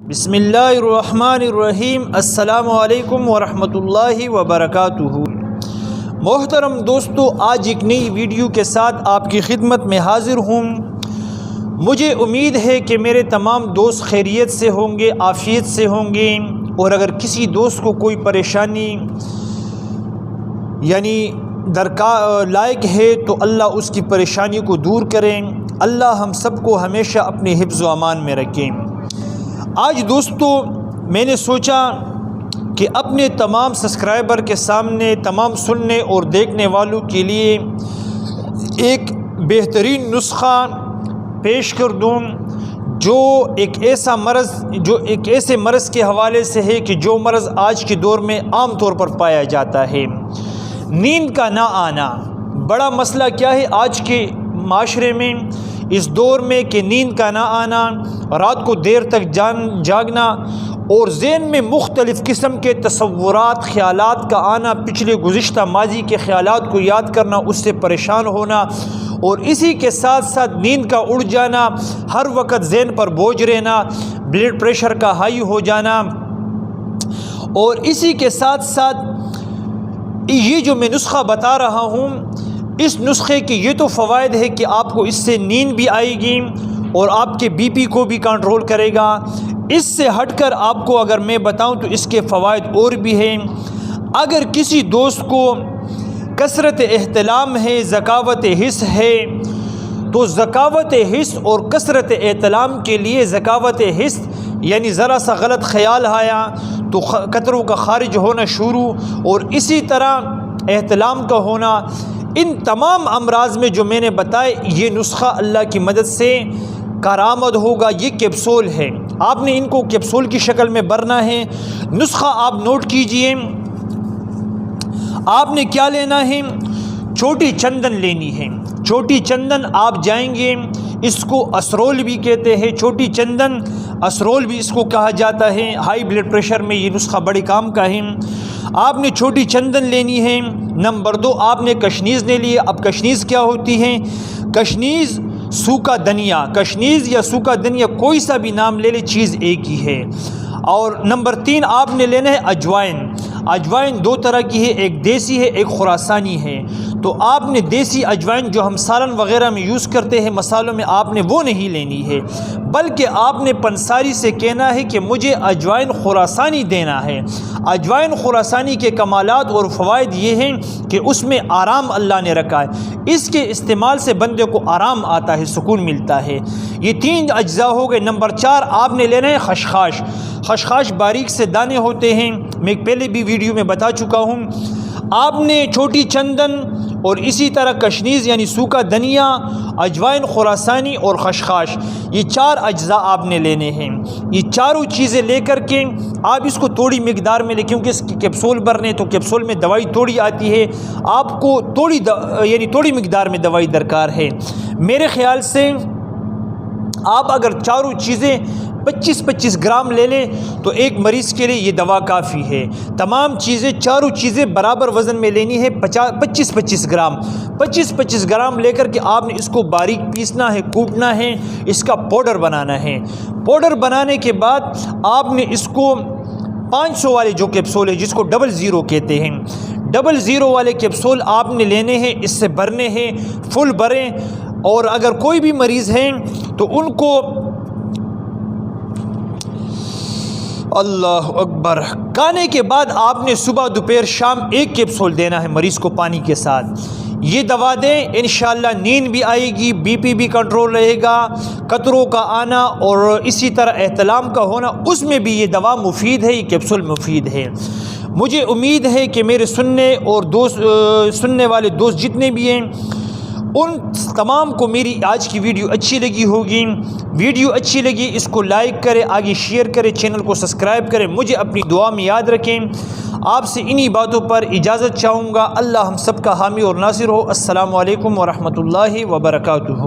بسم اللہ الرحمن الرحیم۔ السلام علیکم ورحمۃ اللہ وبرکاتہ۔ محترم دوستو، آج ایک نئی ویڈیو کے ساتھ آپ کی خدمت میں حاضر ہوں۔ مجھے امید ہے کہ میرے تمام دوست خیریت سے ہوں گے، عافیت سے ہوں گے، اور اگر کسی دوست کو کوئی پریشانی لائق ہے تو اللہ اس کی پریشانی کو دور کریں۔ اللہ ہم سب کو ہمیشہ اپنے حفظ و امان میں رکھیں۔ آج دوستو میں نے سوچا کہ اپنے تمام سبسکرائبر کے سامنے، تمام سننے اور دیکھنے والوں کے لیے ایک بہترین نسخہ پیش کر دوں جو ایک ایسے مرض کے حوالے سے ہے کہ جو مرض آج کے دور میں عام طور پر پایا جاتا ہے، نیند کا نہ آنا۔ بڑا مسئلہ کیا ہے آج کے معاشرے میں، اس دور میں، کہ نیند کا نہ آنا، رات کو دیر تک جاگنا اور ذہن میں مختلف قسم کے تصورات، خیالات کا آنا، پچھلے گزشتہ ماضی کے خیالات کو یاد کرنا، اس سے پریشان ہونا، اور اسی کے ساتھ ساتھ نیند کا اڑ جانا، ہر وقت ذہن پر بوجھ رہنا، بلڈ پریشر کا ہائی ہو جانا، اور اسی کے ساتھ ساتھ یہ جو میں نسخہ بتا رہا ہوں، اس نسخے کے یہ تو فوائد ہے کہ آپ کو اس سے نیند بھی آئے گی اور آپ کے بی پی کو بھی کنٹرول کرے گا۔ اس سے ہٹ کر آپ کو اگر میں بتاؤں تو اس کے فوائد اور بھی ہیں۔ اگر کسی دوست کو کثرت احتلام ہے، ذکاوت حس ہے، تو ذکاوت حس اور کثرت احتلام کے لیے ذکاوت حس یعنی ذرا سا غلط خیال آیا تو قطروں کا خارج ہونا شروع، اور اسی طرح احتلام کا ہونا، ان تمام امراض میں جو میں نے بتائے، یہ نسخہ اللہ کی مدد سے کارآمد ہوگا۔ یہ کیپسول ہے، آپ نے ان کو کیپسول کی شکل میں بھرنا ہے۔ نسخہ آپ نوٹ کیجئے۔ آپ نے کیا لینا ہے؟ چھوٹی چندن لینی ہے۔ چھوٹی چندن آپ جائیں گے، اس کو اسرول بھی کہتے ہیں، چھوٹی چندن اسرول بھی اس کو کہا جاتا ہے۔ ہائی بلڈ پریشر میں یہ نسخہ بڑے کام کا ہے۔ آپ نے چھوٹی چندن لینی ہے۔ نمبر 2، آپ نے کشنیز لے لی۔ اب کشنیز کیا ہوتی ہے؟ کشنیز سوکھا دھنیا، کشنیز یا سوکھا دھنیا، کوئی سا بھی نام لے لے، چیز ایک ہی ہے۔ اور نمبر 3، آپ نے لینا ہے اجوائن۔ اجوائن دو طرح کی ہے، ایک دیسی ہے، ایک خراسانی ہے۔ تو آپ نے دیسی اجوائن جو ہم سالن وغیرہ میں یوز کرتے ہیں، مسالوں میں، آپ نے وہ نہیں لینی ہے، بلکہ آپ نے پنساری سے کہنا ہے کہ مجھے اجوائن خراسانی دینا ہے۔ اجوائن خراسانی کے کمالات اور فوائد یہ ہیں کہ اس میں آرام اللہ نے رکھا ہے، اس کے استعمال سے بندے کو آرام آتا ہے، سکون ملتا ہے۔ یہ 3 اجزاء ہو گئے۔ نمبر 4، آپ نے لینا ہے خشخاش۔ خشخاش باریک سے دانے ہوتے ہیں، میں پہلے بھی ویڈیو میں بتا چکا ہوں۔ آپ نے چھوٹی چندن اور اسی طرح کشنیز یعنی سوکھا دھنیا، اجوائن خراسانی اور خشخاش، یہ 4 اجزاء آپ نے لینے ہیں۔ یہ چاروں چیزیں لے کر کے آپ اس کو تھوڑی مقدار میں لیں، کیونکہ اس کی کیپسول بھرنے تو کیپسول میں دوائی تھوڑی آتی ہے، آپ کو تھوڑی مقدار میں دوائی درکار ہے۔ میرے خیال سے آپ اگر چاروں چیزیں 25-25 گرام لے لیں تو ایک مریض کے لیے یہ دوا کافی ہے۔ تمام چیزیں، چاروں چیزیں برابر وزن میں لینی ہے، 25-25 گرام۔ 25-25 گرام لے کر کے آپ نے اس کو باریک پیسنا ہے، کوٹنا ہے، اس کا پاؤڈر بنانا ہے۔ پاؤڈر بنانے کے بعد آپ نے اس کو 500 والے جو کیپسول ہے، جس کو 00 کہتے ہیں، 00 والے کیپسول آپ نے لینے ہیں، اس سے بھرنے ہیں، فل بھریں۔ اور اگر کوئی بھی مریض ہیں تو ان کو اللہ اکبر کھانے کے بعد آپ نے صبح دوپہر شام 1 کیپسول دینا ہے مریض کو پانی کے ساتھ۔ یہ دوا دیں، انشاءاللہ نیند بھی آئے گی، بی پی بھی کنٹرول رہے گا، قطروں کا آنا اور اسی طرح احتلام کا ہونا، اس میں بھی یہ دوا مفید ہے، یہ کیپسول مفید ہے۔ مجھے امید ہے کہ میرے سننے والے دوست جتنے بھی ہیں، ان تمام کو میری آج کی ویڈیو اچھی لگی ہوگی۔ ویڈیو اچھی لگی اس کو لائک کریں، آگے شیئر کریں، چینل کو سبسکرائب کریں، مجھے اپنی دعا میں یاد رکھیں۔ آپ سے انہی باتوں پر اجازت چاہوں گا۔ اللہ ہم سب کا حامی اور ناصر ہو۔ السلام علیکم ورحمۃ اللہ وبرکاتہ۔